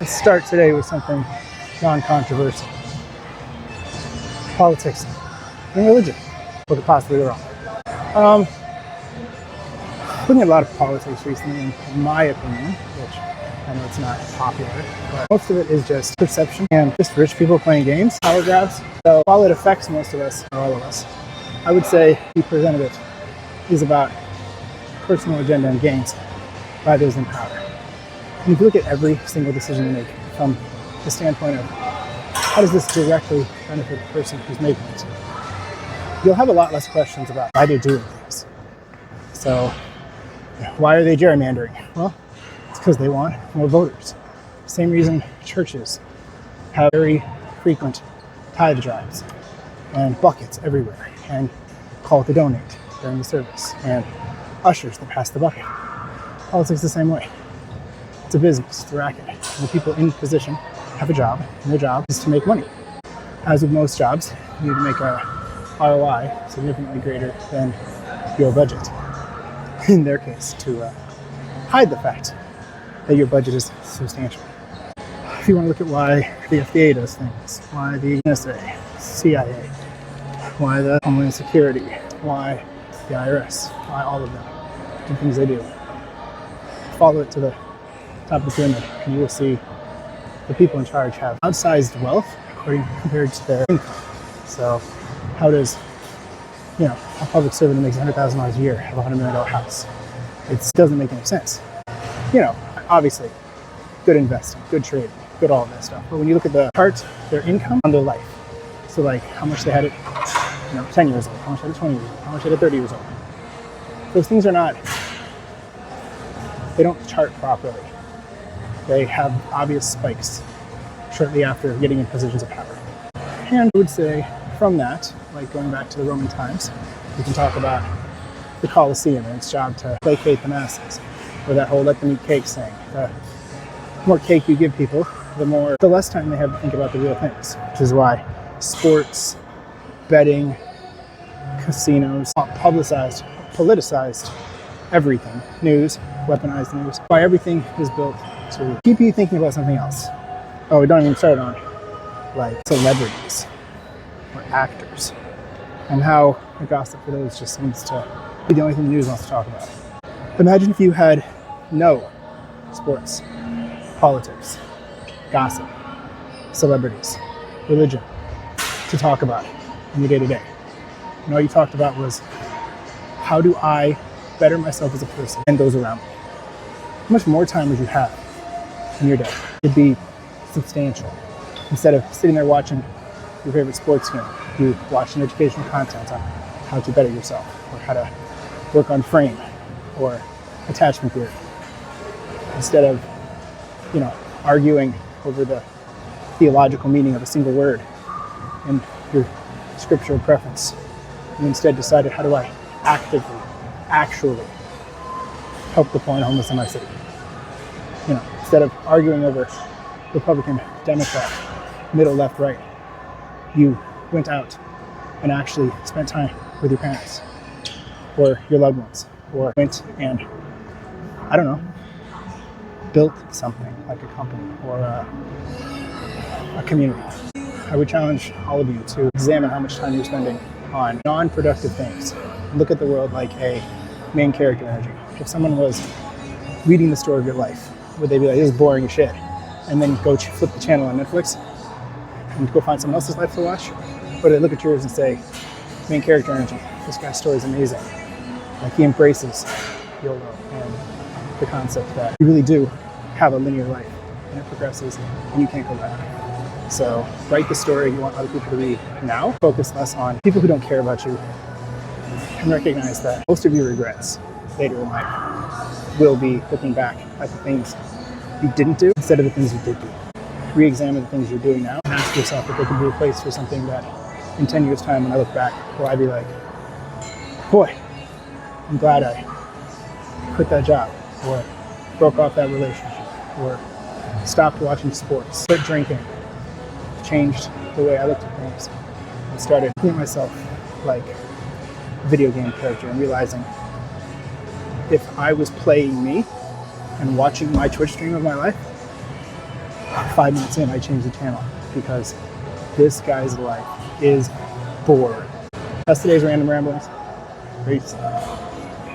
Let's start today with something non-controversial. Politics and religion. What could possibly go wrong? Looking at a lot of politics recently, in my opinion, which I know it's not popular, but most of it is just perception and just rich people playing games, power grabs. So while it affects most of us, or all of us, I would say the percent of it is about personal agenda and gains by those in power. And if you look at every single decision you make from the standpoint of how does this directly benefit the person who's making it, you'll have a lot less questions about why they're doing things. So why are they gerrymandering? Well, it's because they want more voters. Same reason churches have very frequent tithe drives and buckets everywhere and call to donate during the service and ushers that pass the bucket. Politics the same way. It's a business, it's a racket. And the people in position have a job, and their job is to make money. As with most jobs, you need to make a ROI significantly greater than your budget. In their case, to hide the fact that your budget is substantial. If you want to look at why the FDA does things, why the NSA, CIA, why the Homeland Security, why the IRS, why all of them do things they do, follow it to the top of the pyramid, and you will see the people in charge have outsized wealth compared to their income. So how does a public servant who makes $100,000 a year have a $100 million house? It doesn't make any sense. Obviously, good investing, good trading, good all of that stuff. But when you look at the chart, their income on their life, so like how much they had at 10 years old, how much they had at 20 years old, how much they had at 30 years old. Those things they don't chart properly. They have obvious spikes shortly after getting in positions of power. And I would say from that, like going back to the Roman times, we can talk about the Colosseum and its job to placate the masses, or that whole let them eat cake saying. The more cake you give people, the less time they have to think about the real things, which is why sports, betting, casinos, politicized everything, news, weaponized news, why everything is built to keep you thinking about something else. Oh, we don't even start on like celebrities or actors and how the gossip for those just seems to be the only thing the news wants to talk about. Imagine if you had no sports, politics, gossip, celebrities, religion to talk about in your day-to-day. And all you talked about was, how do I better myself as a person and those around me? How much more time would you have in your day? It'd be substantial. Instead of sitting there watching your favorite sports game, you watch an educational content on how to better yourself, or how to work on frame or attachment theory. Instead of, arguing over the theological meaning of a single word in your scriptural preference, you instead decided, how do I actually help the poor and homeless in my city? Instead of arguing over Republican, Democrat, middle, left, right, you went out and actually spent time with your parents or your loved ones, or went and, built something like a company or a community. I would challenge all of you to examine how much time you're spending on non-productive things. Look at the world like a main character energy. If someone was reading the story of your life, would they be like, this is boring as shit, and then go flip the channel on Netflix and go find someone else's life to watch? Or do they look at yours and say, main character energy, this guy's story is amazing. Like, he embraces YOLO and the concept that you really do have a linear life and it progresses and you can't go back. So write the story you want other people to read now. Focus less on people who don't care about you, and recognize that most of your regrets later in life will be looking back at the things you didn't do instead of the things you did do. Re-examine the things you're doing now. Ask yourself if they could be replaced for something that in 10 years' time when I look back, will I be like, boy, I'm glad I quit that job, or broke off that relationship, or stopped watching sports, quit drinking, changed the way I looked at things, and started looking at myself like a video game character and realizing if I was playing me and watching my Twitch stream of my life, 5 minutes in, I changed the channel because this guy's life is bored. That's today's Random Ramblings. Peace.